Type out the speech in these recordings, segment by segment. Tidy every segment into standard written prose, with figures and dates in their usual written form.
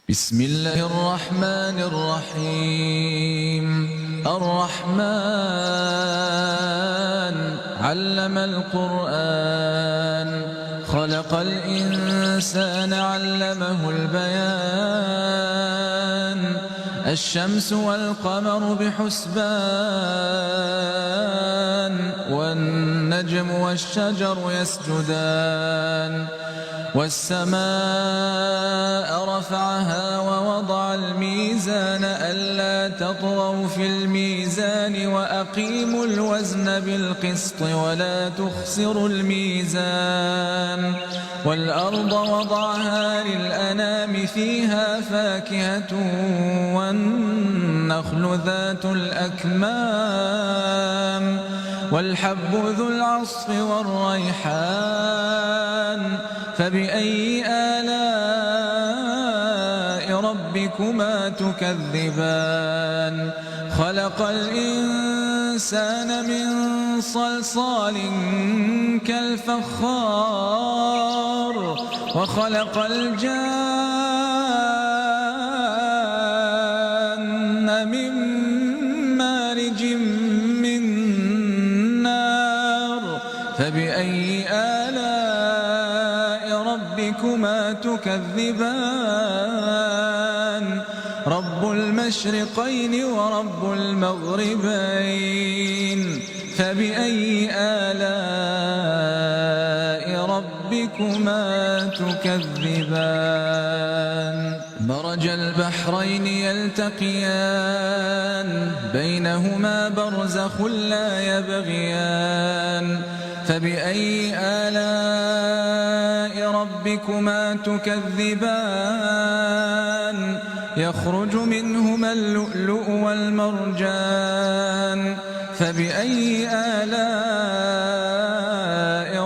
بسم الله الرحمن الرحيم. الرحمن علم القرآن، خلق الإنسان علمه البيان. الشمس والقمر بحسبان، والنجم والشجر يسجدان. والسماء رفعها ووضع الميزان ألا تطغوا في الميزان وأقيموا الوزن بالقسط ولا تخسروا الميزان. والأرض وضعها للأنام فيها فاكهة والنخل ذات الأكمام والحب ذو العصف والريحان. فبأي آلاء ربكما تكذبان؟ خلق الإنسان من صلصال كالفخار، وخلق الجان من مارج من نار. فبأي آلاء ربكما تكذبان؟ رب المشرقين ورب المغربين. فبأي آلاء ربكما تكذبان؟ مرج البحرين يلتقيان، بينهما برزخ لا يبغيان. فبأي آلاء ربكما تكذبان؟ يخرج منهما اللؤلؤ والمرجان. فبأي آلاء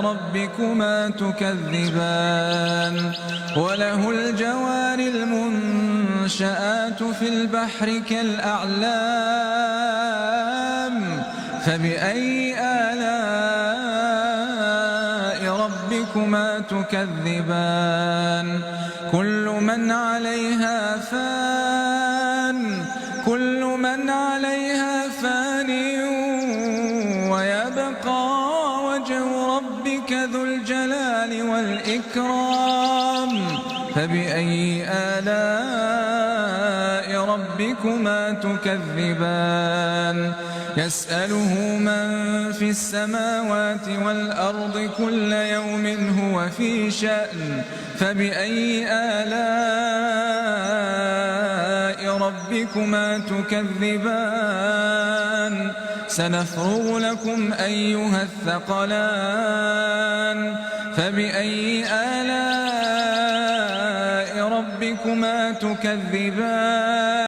ربكما تكذبان؟ وله الجوار المنشآت في البحر كالأعلام. فبأي آلاء ربكما تكذبان؟ كل من عليها فان، كل من عليها فان، ويبقى وجه ربك ذو الجلال والإكرام. فبأي آلاء ربكما تكذبان؟ يسأله من في السماوات والأرض كل يوم هو في شأن. فبأي آلاء ربكما تكذبان؟ سنفرغ لكم أيها الثقلان. فبأي آلاء ربكما تكذبان؟